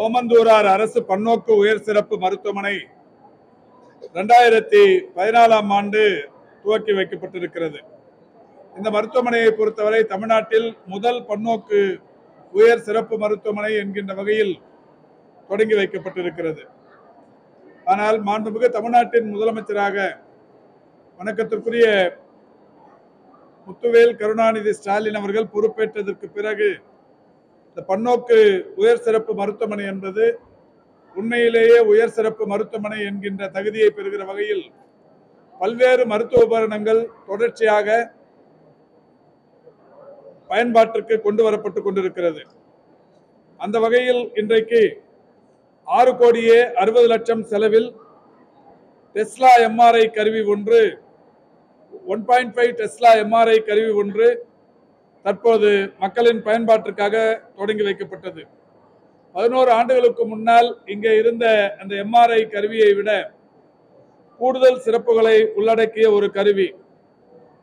ஓமந்தூரார் அரசு பன்னோக்கு உயர் சிறப்பு மருத்துவமனை 2014ஆம் ஆண்டு துவக்கி வைக்கப்பட்டிருக்கிறது. இந்த மருத்துவமனையை பொறுத்தவரை தமிழ்நாட்டில் முதல் பன்னோக்கு உயர் சிறப்பு மருத்துவமனை என்கின்ற வகையில் தொடங்கி வைக்கப்பட்டிருக்கிறது. ஆனால் மாண்புமிகு தமிழ்நாட்டின் முதலமைச்சராக வணக்கத்திற்குரிய முத்துவேல் கருணாநிதி ஸ்டாலின் அவர்கள் பொறுப்பேற்றதற்கு பிறகு இந்த பன்னோக்கு உயர் சிறப்பு மருத்துவமனை என்பது உண்மையிலேயே உயர் சிறப்பு மருத்துவமனை என்கின்ற தகுதியை பெறுகிற வகையில் பல்வேறு மருத்துவ உபகரணங்கள் தொடர்ச்சியாக பயன்பாட்டிற்கு கொண்டு வரப்பட்டுக் கொண்டிருக்கிறது. அந்த வகையில் இன்றைக்கு 6,60,00,000 செலவில் டெஸ்லா எம்ஆர்ஐ கருவி ஒன்று 1.5 டெஸ்லா எம்ஆர்ஐ கருவி ஒன்று தற்போது மக்களின் பயன்பாட்டிற்காக தொடங்கி வைக்கப்பட்டது. 11 ஆண்டுகளுக்கு முன்னால் இங்கே இருந்த அந்த எம்ஆர்ஐ கருவியை விட கூடுதல் சிறப்புகளை உள்ளடக்கிய ஒரு கருவி.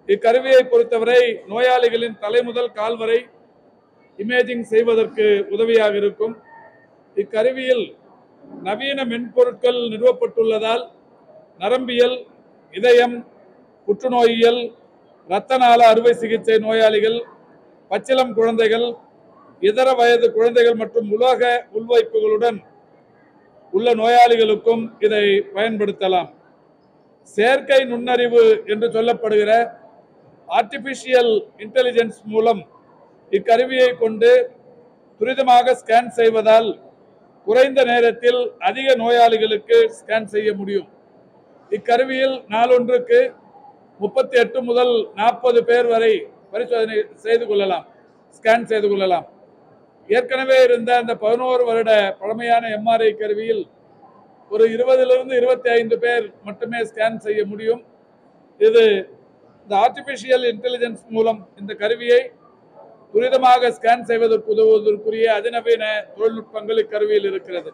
இக்கருவியை பொறுத்தவரை நோயாளிகளின் தலை முதல் கால் வரை இமேஜிங் செய்வதற்கு உதவியாக இருக்கும். இக்கருவியில் நவீன மென்பொருட்கள் நிறுவப்பட்டுள்ளதால் நரம்பியல், இதயம், புற்றுநோயியல், இரத்த நாள அறுவை சிகிச்சை நோயாளிகள், பச்சிளம் குழந்தைகள், இதர வயது குழந்தைகள் மற்றும் உலோக உள்வைப்புகளுடன் உள்ள நோயாளிகளுக்கும் இதை பயன்படுத்தலாம். செயற்கை நுண்ணறிவு என்று சொல்லப்படுகிற ஆர்டிபிஷியல் இன்டெலிஜென்ஸ் மூலம் இக்கருவியை கொண்டு துரிதமாக ஸ்கேன் செய்வதால் குறைந்த நேரத்தில் அதிக நோயாளிகளுக்கு ஸ்கேன் செய்ய முடியும். இக்கருவியில் நாளொன்றுக்கு 38 முதல் 40 பேர் வரை பரிசோதனை செய்து கொள்ளலாம், ஸ்கேன் செய்து கொள்ளலாம். ஏற்கனவே இருந்த அந்த 11 வருட பழமையான எம்ஆர்ஐ கருவியில் ஒரு 20 to 25 பேர் மட்டுமே ஸ்கேன் செய்ய முடியும். இது இந்த ஆர்டிபிஷியல் இன்டெலிஜென்ஸ் மூலம் இந்த கருவியை துரிதமாக ஸ்கேன் செய்வதற்கு உதவுவதற்குரிய அதிநவீன தொழில்நுட்பங்கள் இக்கருவியில் இருக்கிறது.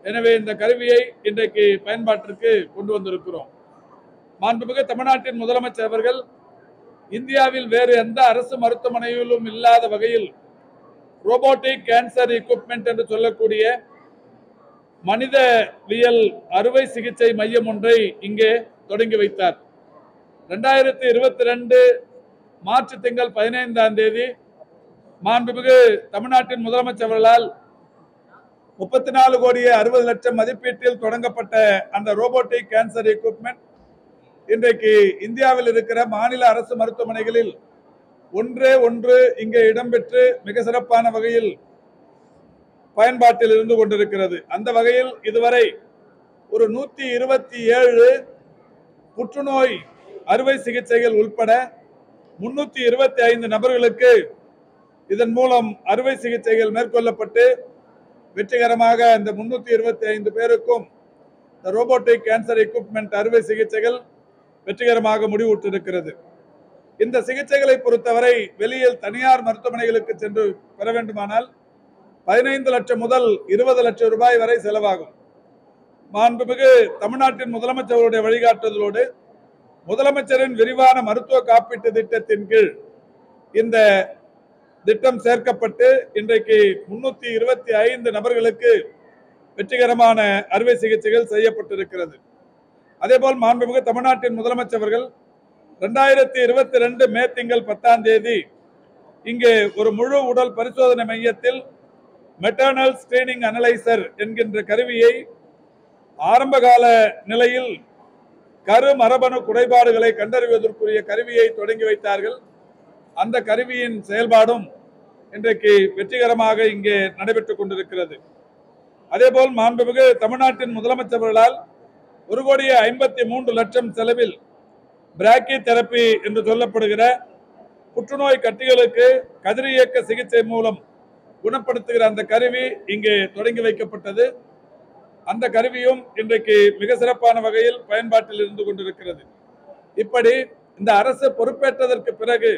எனவே இந்த கருவியை இன்றைக்கு பயன்பாட்டிற்கு கொண்டு வந்திருக்கிறோம். மாண்புமிகு தமிழ்நாட்டின் முதலமைச்சர் அவர்கள் இந்தியாவில் வேறு எந்த அரசு மருத்துவமனையிலும் இல்லாத வகையில் ரோபோட்டிக் கேன்சர் எக்யூப்மெண்ட் என்று சொல்லக்கூடிய மனிதவியல் அறுவை சிகிச்சை மையம் ஒன்றை இங்கே தொடங்கி வைத்தார். 2022 மார்ச் திங்கள் 15ஆம் தேதி மாண்புமிகு தமிழ்நாட்டின் முதலமைச்சர் அவர்களால் 34,60,00,000 மதிப்பீட்டில் தொடங்கப்பட்ட அந்த ரோபோட்டிக் கேன்சர் எக்யூப்மெண்ட் இன்றைக்கு இந்தியாவில் இருக்கிற மாநில அரசு மருத்துவமனைகளில் ஒன்று இங்கே இடம்பெற்று மிக சிறப்பான வகையில் பயன்பாட்டில் இருந்து கொண்டிருக்கிறது. அந்த வகையில் இதுவரை ஒரு 127 புற்றுநோய் அறுவை சிகிச்சைகள் உட்பட 325 நபர்களுக்கு இதன் மூலம் அறுவை சிகிச்சைகள் மேற்கொள்ளப்பட்டு வெற்றிகரமாக இந்த 325 பேருக்கும் ரோபோட்டிக் கேன்சர் எக்யூப்மெண்ட் அறுவை சிகிச்சைகள் வெற்றிகரமாக முடிவுற்றிருக்கிறது. இந்த சிகிச்சைகளை பொறுத்தவரை வெளியில் தனியார் மருத்துவமனைகளுக்கு சென்று பெற வேண்டுமானால் 15 லட்சம் முதல் 20 லட்சம் ரூபாய் வரை செலவாகும். மாண்புமிகு தமிழ்நாட்டின் முதலமைச்சருடைய வழிகாட்டுதலோடு முதலமைச்சரின் விரிவான மருத்துவ காப்பீட்டு திட்டத்தின் கீழ் இந்த திட்டம் சேர்க்கப்பட்டு இன்றைக்கு 325 நபர்களுக்கு வெற்றிகரமான அறுவை சிகிச்சைகள் செய்யப்பட்டிருக்கிறது. அதேபோல் மாண்புமிகு தமிழ்நாட்டின் முதலமைச்சர் அவர்கள் 2022 மே திங்கள் 10ஆம் தேதி இங்கே ஒரு முழு உடல் பரிசோதனை மையத்தில் மெட்டர்னல் ஸ்கிரீனிங் அனலைசர் என்கின்ற கருவியை ஆரம்பகால நிலையில் கரு மரபணு குறைபாடுகளை கண்டறிவதற்குரிய கருவியை தொடங்கி வைத்தார்கள். அந்த கருவியின் செயல்பாடும் இன்றைக்கு வெற்றிகரமாக இங்கே நடைபெற்றுக் கொண்டிருக்கிறது. அதேபோல் மாண்புமிகு தமிழ்நாட்டின் முதலமைச்சர் அவர்களால் 1,53,00,000 செலவில் பிராக்கி தெரப்பி என்று சொல்லப்படுகிற புற்றுநோய் கட்டிகளுக்கு கதிரியக்க சிகிச்சை மூலம் குணப்படுத்துகிற அந்த கருவி இங்கே தொடங்கி வைக்கப்பட்டது. அந்த கருவியும் இன்றைக்கு மிக சிறப்பான வகையில் பயன்பாட்டில் இருந்து கொண்டிருக்கிறது. இப்படி இந்த அரசு பொறுப்பேற்றதற்கு பிறகு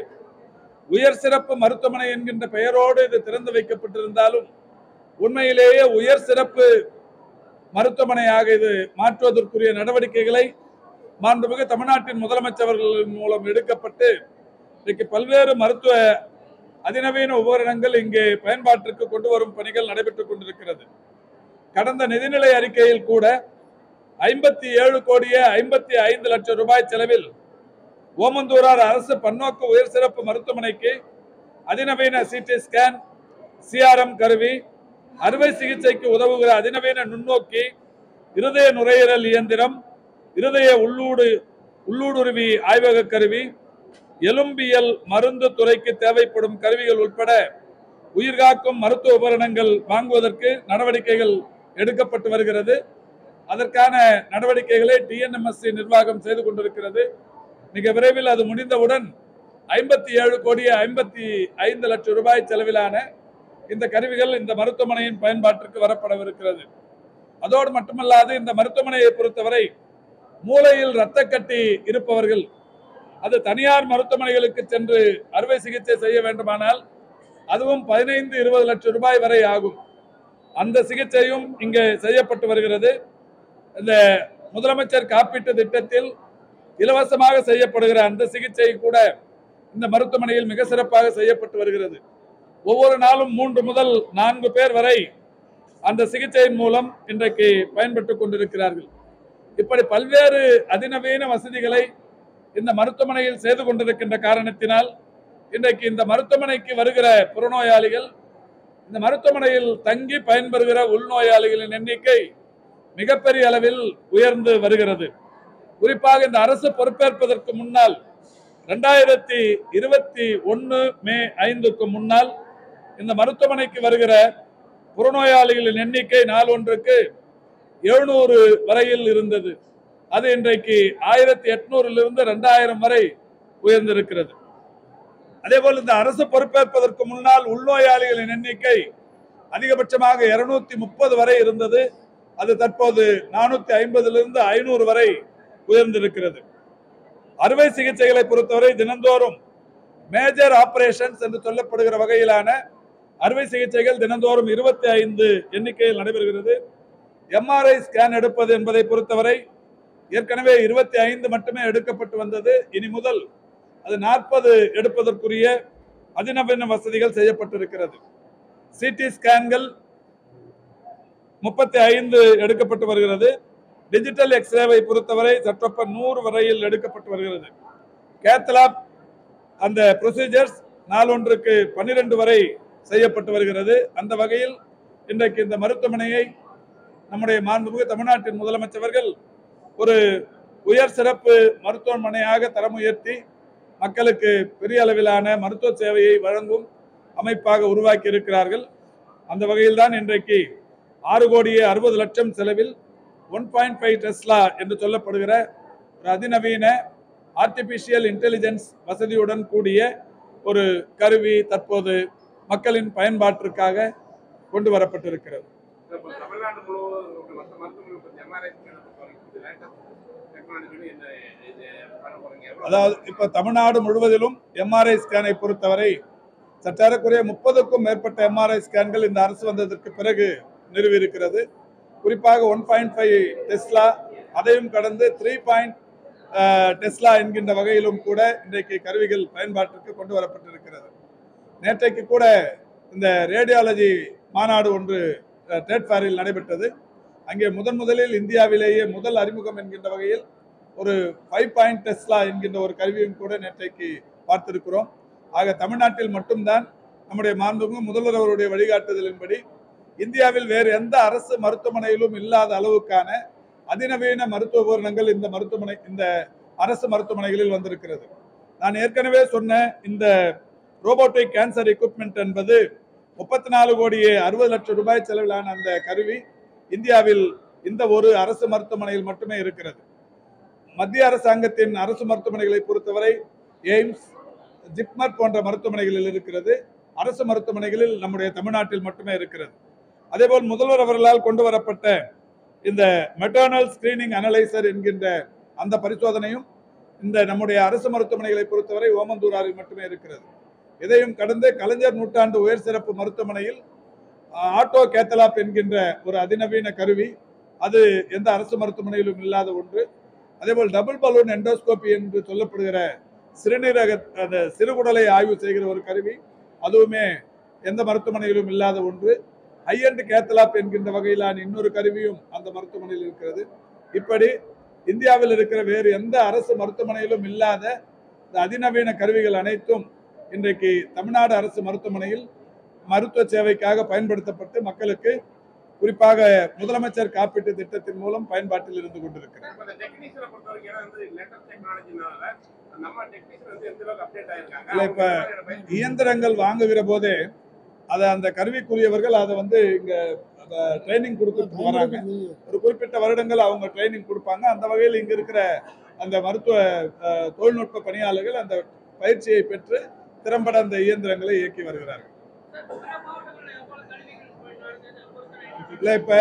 உயர் சிறப்பு மருத்துவமனை என்கின்ற பெயரோடு இது திறந்து வைக்கப்பட்டிருந்தாலும் உண்மையிலேயே உயர் சிறப்பு மருத்துவமனையாக இது மாற்றுவதற்குரிய நடவடிக்கைகளை மாண்புமிகு தமிழ்நாட்டின் முதலமைச்சர்கள் மூலம் எடுக்கப்பட்டு இன்றைக்கு பல்வேறு மருத்துவ அதிநவீன உபகரணங்கள் இங்கே பயன்பாட்டிற்கு கொண்டு வரும் பணிகள் நடைபெற்றுக் கொண்டிருக்கிறது. கடந்த நிதிநிலை அறிக்கையில் கூட 57 கோடியே 55 லட்சம் ரூபாய் செலவில் ஓமந்தூரார் அரசு பன்னோக்கு உயர் சிறப்பு மருத்துவமனைக்கு அதிநவீன சிடி ஸ்கேன், சிஆர்எம் கருவி, அறுவை சிகிச்சைக்கு உதவுகிற அதிநவீன நுண்ணோக்கி, இருதய நுரையீரல் இயந்திரம், இருதய உள்ளூடுருவி ஆய்வக கருவி, எலும்பியல் மருந்து துறைக்கு தேவைப்படும் கருவிகள் உட்பட உயிர்காக்கும் மருத்துவ உபகரணங்கள் வாங்குவதற்கு நடவடிக்கைகள் எடுக்கப்பட்டு வருகிறது. அதற்கான நடவடிக்கைகளை டிஎன்எம்எஸ்சி நிர்வாகம் செய்து கொண்டிருக்கிறது. மிக விரைவில் அது முடிந்தவுடன் 57 கோடியே 55 லட்சம் ரூபாய் செலவிலான இந்த கருவிகள் இந்த மருத்துவமனையின் பயன்பாட்டிற்கு வரப்படவிருக்கிறது. அதோடு மட்டுமல்லாது இந்த மருத்துவமனையை பொறுத்தவரை மூளையில் இரத்த கட்டி இருப்பவர்கள் அது தனியார் மருத்துவமனைகளுக்கு சென்று அறுவை சிகிச்சை செய்ய வேண்டுமானால் அதுவும் 15-20 லட்சம் ரூபாய் வரை ஆகும். அந்த சிகிச்சையும் இங்கே செய்யப்பட்டு வருகிறது. இந்த முதலமைச்சர் காப்பீட்டு திட்டத்தில் இலவசமாக செய்யப்படுகிற அந்த சிகிச்சை கூட இந்த மருத்துவமனையில் மிக சிறப்பாக செய்யப்பட்டு வருகிறது. ஒவ்வொரு நாளும் 3 முதல் 4 பேர் வரை அந்த சிகிச்சையின் மூலம் இன்றைக்கு பயன்பட்டுக் கொண்டிருக்கிறார்கள். இப்படி பல்வேறு அதிநவீன வசதிகளை இந்த மருத்துவமனையில் செய்து கொண்டிருக்கின்ற காரணத்தினால் இன்றைக்கு இந்த மருத்துவமனைக்கு வருகிற புறநோயாளிகள், இந்த மருத்துவமனையில் தங்கி பயன்பெறுகிற உள்நோயாளிகளின் எண்ணிக்கை மிகப்பெரிய அளவில் உயர்ந்து வருகிறது. குறிப்பாக இந்த அரசு பொறுப்பேற்பதற்கு முன்னால் 2021 மே 5க்கு முன்னால் இந்த மருத்துவமனைக்கு வருகிற புறநோயாளிகளின் எண்ணிக்கை நாள் ஒன்றுக்கு 700 வரையில் இருந்தது. அது இன்றைக்கு 1800 2000 வரை உயர்ந்திருக்கிறது. அதேபோல் இந்த அரசு பொறுப்பேற்பதற்கு முன்னால் உள்நோயாளிகளின் எண்ணிக்கை அதிகபட்சமாக 230 வரை இருந்தது. அது தற்போது 450 500 வரை உயர்ந்திருக்கிறது. அறுவை சிகிச்சைகளை பொறுத்தவரை தினந்தோறும் மேஜர் ஆபரேஷன்ஸ் என்று சொல்லப்படுகிற வகையிலான அறுவை சிகிச்சைகள் தினந்தோறும் 25 எண்ணிக்கையில் நடைபெறுகிறது. எம்ஆர்ஐ ஸ்கேன் எடுப்பது என்பதை பொறுத்தவரை ஏற்கனவே 25 மட்டுமே எடுக்கப்பட்டு வந்தது. இனி முதல் அது 40 எடுப்பதற்குரிய அதிநவீன வசதிகள் செய்யப்பட்டிருக்கிறது. சிடி ஸ்கேன்கள் 35 எடுக்கப்பட்டு வருகிறது. டிஜிட்டல் எக்ஸ்ரேவை பொறுத்தவரை சற்றொப்ப 100 வரையில் எடுக்கப்பட்டு வருகிறது. கேத்லாப் அந்த ப்ரொசீஜர்ஸ் நாளொன்றுக்கு 12 வரை செய்யப்பட்டு வருகிறது. அந்த வகையில் இன்றைக்கு இந்த மருத்துவமனையை நம்முடைய மாண்புமிகு தமிழ்நாட்டின் முதலமைச்சர்கள் ஒரு உயர் சிறப்பு மருத்துவமனையாக தரம் உயர்த்தி மக்களுக்கு பெரிய அளவிலான மருத்துவ சேவையை வழங்கும் அமைப்பாக உருவாக்கி இருக்கிறார்கள். அந்த வகையில் தான் இன்றைக்கு 6 கோடியே 60 லட்சம் செலவில் 1.5 டெஸ்லா என்று சொல்லப்படுகிற ஒரு அதிநவீன ஆர்டிபிஷியல் இன்டெலிஜென்ஸ் வசதியுடன் கூடிய ஒரு கருவி தற்போது மக்களின் பயன்பாட்டிற்காக கொண்டு வரப்பட்டிருக்கிறது. அதாவது இப்ப தமிழ்நாடு முழுவதிலும் எம்ஆர்ஐ ஸ்கேனை பொறுத்தவரை சற்றேறக்குறைய 30க்கும் மேற்பட்ட எம்ஆர்ஐ ஸ்கேன்கள் இந்த அரசு வந்ததற்கு பிறகு நிறுவி இருக்கிறது. குறிப்பாக 1.5 டெஸ்லா, அதையும் கடந்து 3 டெஸ்லா என்கின்ற வகையிலும் கூட இன்றைக்கு கருவிகள் பயன்பாட்டிற்கு கொண்டு வரப்பட்டிருக்கிறது. நேற்றைக்கு கூட இந்த ரேடியாலஜி மாநாடு ஒன்று ட்ரேட் ஃபேரில் நடைபெற்றது. அங்கே முதலில் இந்தியாவிலேயே முதல் அறிமுகம் என்கின்ற வகையில் ஒரு 5 டெஸ்லா என்கின்ற ஒரு கருவியும் கூட நேற்றைக்கு பார்த்திருக்கிறோம். ஆக தமிழ்நாட்டில் மட்டும்தான் நம்முடைய மாண்புமிகு முதல்வர் அவருடைய வழிகாட்டுதலின்படி இந்தியாவில் வேறு எந்த அரசு மருத்துவமனையிலும் இல்லாத அளவுக்கான அதிநவீன மருத்துவ உபகரணங்கள் இந்த அரசு மருத்துவமனைகளில் வந்திருக்கிறது. நான் ஏற்கனவே சொன்ன இந்த ரோபோட்டிக் கேன்சர் எக்யூப்மெண்ட் என்பது 34 கோடியே 60 லட்சம் ரூபாய் செலவிலான அந்த கருவி இந்தியாவில் இந்த ஒரு அரசு மருத்துவமனையில் மட்டுமே இருக்கிறது. மத்திய அரசாங்கத்தின் அரசு மருத்துவமனைகளை பொறுத்தவரை எய்ம்ஸ், ஜிப்மர் போன்ற மருத்துவமனைகளில் இருக்கிறது. அரசு மருத்துவமனைகளில் நம்முடைய தமிழ்நாட்டில் மட்டுமே இருக்கிறது. அதேபோல் முதல்வர் அவர்களால் கொண்டு வரப்பட்ட இந்த மெட்டர்னல் ஸ்கிரீனிங் அனலைசர் என்கின்ற அந்த பரிசோதனையும் இந்த நம்முடைய அரசு மருத்துவமனைகளை பொறுத்தவரை ஓமந்தூராரில் மட்டுமே இருக்கிறது. இதையும் கடந்து கலைஞர் நூற்றாண்டு உயர் சிறப்பு மருத்துவமனையில் ஆட்டோ கேத்தலாப் என்கின்ற ஒரு அதிநவீன கருவி, அது எந்த அரசு மருத்துவமனையிலும் இல்லாத ஒன்று. அதேபோல் டபுள் பலூன் எண்டோஸ்கோபி என்று சொல்லப்படுகிற சிறுநீரக சிறுகுடலை ஆய்வு செய்கிற ஒரு கருவி, அதுவுமே எந்த மருத்துவமனையிலும் இல்லாத ஒன்று. ஹை-எண்ட் கேத்தலாப் என்கின்ற வகையிலான இன்னொரு கருவியும் அந்த மருத்துவமனையில் இருக்கிறது. இப்படி இந்தியாவில் இருக்கிற வேறு எந்த அரசு மருத்துவமனையிலும் இல்லாத இந்த அதிநவீன கருவிகள் அனைத்தும் இன்றைக்கு தமிழ்நாடு அரசு மருத்துவமனையில் மருத்துவ சேவைக்காக பயன்படுத்தப்பட்டு மக்களுக்கு குறிப்பாக முதலமைச்சர் காப்பீட்டு திட்டத்தின் மூலம் பயன்பாட்டில் இருந்து கொண்டிருக்கிறது. இப்ப இயந்திரங்கள் வாங்குகிற போதே அதை அந்த கருவிக்குரியவர்கள் அதை இங்க ட்ரைனிங் கொடுத்துட்டு வராங்க. ஒரு குறிப்பிட்ட வருடங்கள் அவங்க ட்ரைனிங் கொடுப்பாங்க. அந்த வகையில் இங்க இருக்கிற அந்த மருத்துவ தொழில்நுட்ப பணியாளர்கள் அந்த பயிற்சியை பெற்று திறம்பட அந்த இயந்திரங்களை இயக்கி வருகிறார்கள். இல்ல இப்ப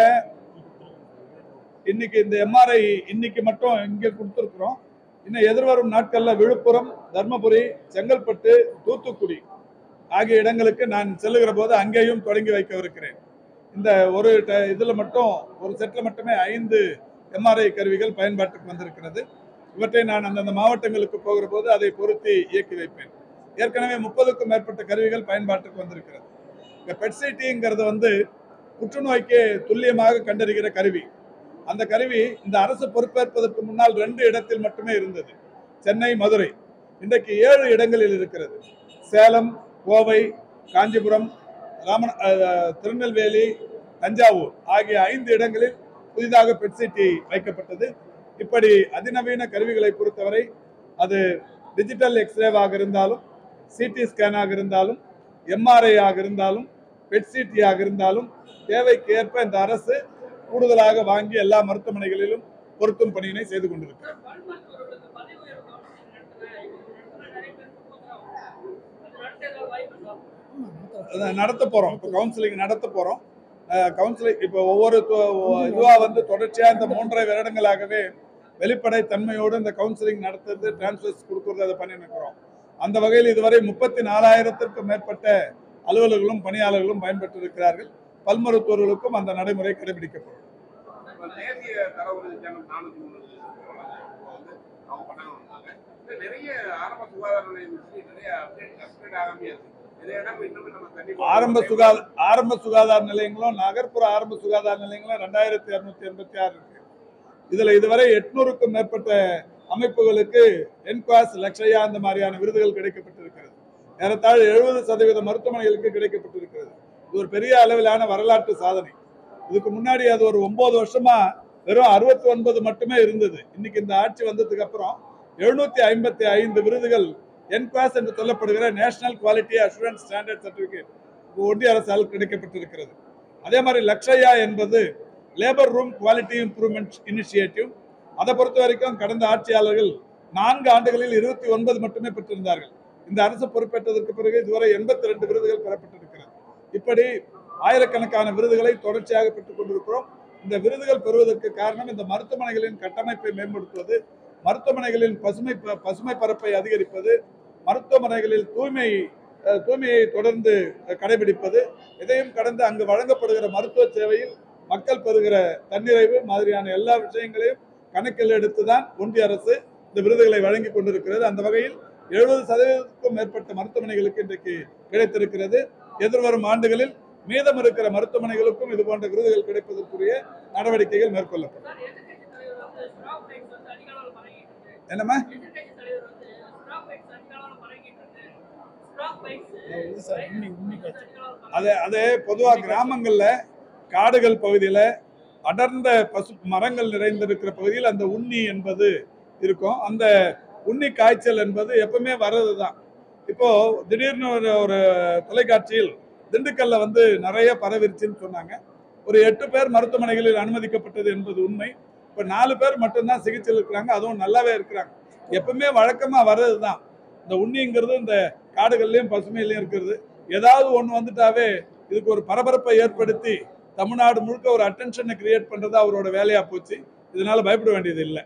இன்னைக்கு இந்த எம்ஆர்ஐ இன்னைக்கு மட்டும் இங்க கொடுத்திருக்கிறோம். இன்னும் எதிர்வரும் நாட்கள்ல விழுப்புரம், தர்மபுரி, செங்கல்பட்டு, தூத்துக்குடி ஆகிய இடங்களுக்கு நான் செல்லுகிற போது அங்கேயும் தொடங்கி வைக்கவிருக்கிறேன். இந்த ஒரு இதுல மட்டும் ஒரு செட்ல மட்டுமே 5 எம்ஆர்ஐ கருவிகள் பயன்பாட்டுக்கு வந்திருக்கிறது. இவற்றை நான் அந்தந்த மாவட்டங்களுக்கு போகிற போது அதை பொருத்தி இயக்கி வைப்பேன். ஏற்கனவே 30க்கும் மேற்பட்ட கருவிகள் பயன்பாட்டுக்கு வந்திருக்கிறது. இந்த பெட்சிடிங்கிறது புற்றுநோய்க்கு துல்லியமாக கண்டறிகிற கருவி. அந்த கருவி இந்த அரசு பொறுப்பேற்பதற்கு முன்னால் 2 இடத்தில் மட்டுமே இருந்தது, சென்னை, மதுரை. இன்றைக்கு 7 இடங்களில் இருக்கிறது. சேலம், கோவை, காஞ்சிபுரம், திருநெல்வேலி, தஞ்சாவூர் ஆகிய 5 இடங்களில் புதிதாக பெட்சிடி வைக்கப்பட்டது. இப்படி அதிநவீன கருவிகளை பொறுத்தவரை அது டிஜிட்டல் எக்ஸ்ரேவாக இருந்தாலும், சிடி ஸ்கேனாக இருந்தாலும், எம்ஆர்ஐ ஆக இருந்தாலும், பெட்சிடியாக இருந்தாலும் தேவைக்கு ஏற்ப இந்த அரசு கூடுதலாக வாங்கி எல்லா மருத்துவமனைகளிலும் பொருத்தும் பணியினை செய்து கொண்டிருக்கிறது. நடத்த போறோம். இப்போ கவுன்சிலிங் நடத்த போறோம். கவுன்சிலிங் இப்போ ஒவ்வொரு இதுவா தொடர்ச்சியா இந்த 3.5 வருடங்களாகவே வெளிப்படை தன்மையோடு இந்த கவுன்சிலிங் நடத்துறது, டிரான்ஸ்ஃபர்ஸ் கொடுக்கறது அதை பண்ணி நிற்கிறோம். அந்த வகையில் இதுவரை 34,000க்கும் மேற்பட்ட அலுவலர்களும் பணியாளர்களும் பயன்பெற்று இருக்கிறார்கள். பல் மருத்துவர்களுக்கும் அந்த நடைமுறை கடைபிடிக்கப்படும். ஆரம்ப சுகாதார நிலையங்களும் நகர்ப்புற ஆரம்ப சுகாதார நிலையங்களும் 2286 இருக்கு. இதுல இதுவரை 800க்கும் மேற்பட்ட அமைப்புகளுக்கு என்குவாஸ், லக்ஷயா அந்த மாதிரியான விருதுகள் கிடைக்கப்பட்டிருக்கிறது. ஏறத்தாழ 70% மருத்துவமனைகளுக்கு கிடைக்கப்பட்டிருக்கிறது. இது ஒரு பெரிய அளவிலான வரலாற்று சாதனை. இதுக்கு முன்னாடி அது ஒரு 9 வருஷமா வெறும் 69 மட்டுமே இருந்தது. இன்னைக்கு இந்த ஆட்சி வந்ததுக்கு அப்புறம் 755 விருதுகள் என்குவாஸ் என்று சொல்லப்படுகிற national quality assurance standard certificate ஒன்றிய அரசால் கிடைக்கப்பட்டிருக்கிறது. அதே மாதிரி லக்ஷயா என்பது labour room quality improvement initiative. அதை பொறுத்த வரைக்கும் கடந்த ஆட்சியாளர்கள் 4 ஆண்டுகளில் 29 மட்டுமே பெற்றிருந்தார்கள். இந்த அரசு பொறுப்பேற்றதற்கு பிறகு இதுவரை 82 விருதுகள் பெறப்பட்டிருக்கிறது. இப்படி ஆயிரக்கணக்கான விருதுகளை தொடர்ச்சியாக பெற்றுக் கொண்டிருக்கிறோம். இந்த விருதுகள் பெறுவதற்கு காரணம் இந்த மருத்துவமனைகளின் கட்டமைப்பை மேம்படுத்துவது, மருத்துவமனைகளின் பசுமை பரப்பை அதிகரிப்பது, மருத்துவமனைகளில் தூய்மையை தொடர்ந்து கடைபிடிப்பது, இதையும் கடந்து அங்கு வழங்கப்படுகிற மருத்துவ சேவையில் மக்கள் பெறுகிற தன்னிறைவு மாதிரியான எல்லா விஷயங்களையும் கணக்கில் எடுத்துதான் ஒன்றிய அரசு இந்த விருதுகளை வழங்கி கொண்டிருக்கிறது. அந்த வகையில் 70%க்கும் மேற்பட்ட மருத்துவமனைகளுக்கு இன்றைக்கு கிடைத்திருக்கிறது. எதிர்வரும் ஆண்டுகளில் மீதம் இருக்கிற மருத்துவமனைகளுக்கும் இது போன்ற விருதுகள் கிடைப்பதற்குரிய நடவடிக்கைகள் மேற்கொள்ளப்படும். என்னமா அதே பொதுவாக கிராமங்கள்ல, காடுகள் பகுதியில, அடர்ந்த மரங்கள் நிறைந்திருக்கிற பகுதியில் அந்த உண்ணி என்பது இருக்கும். அந்த உண்ணி காய்ச்சல் என்பது எப்பவுமே வர்றதுதான். இப்போ திடீர்னு ஒரு தொலைக்காட்சியில் திண்டுக்கல்ல நிறைய பரவிருச்சுன்னு சொன்னாங்க. ஒரு 8 பேர் மருத்துவமனைகளில் அனுமதிக்கப்பட்டது என்பது உண்மை. இப்ப 4 பேர் மட்டும்தான் சிகிச்சையில் இருக்கிறாங்க, அதுவும் நல்லாவே இருக்கிறாங்க. எப்பவுமே வழக்கமா வர்றதுதான். இந்த உண்ணிங்கிறது இந்த காடுகள்லயும் பசுமையிலையும் இருக்கிறது. ஏதாவது ஒண்ணு வந்துட்டாவே இதுக்கு ஒரு பரபரப்பை ஏற்படுத்தி தமிழ்நாடு முழுக்க ஒரு அட்டென்ஷனை கிரியேட் பண்றது அவரோட வேலையா போச்சு. இதனால பயப்பட வேண்டியது இல்லை.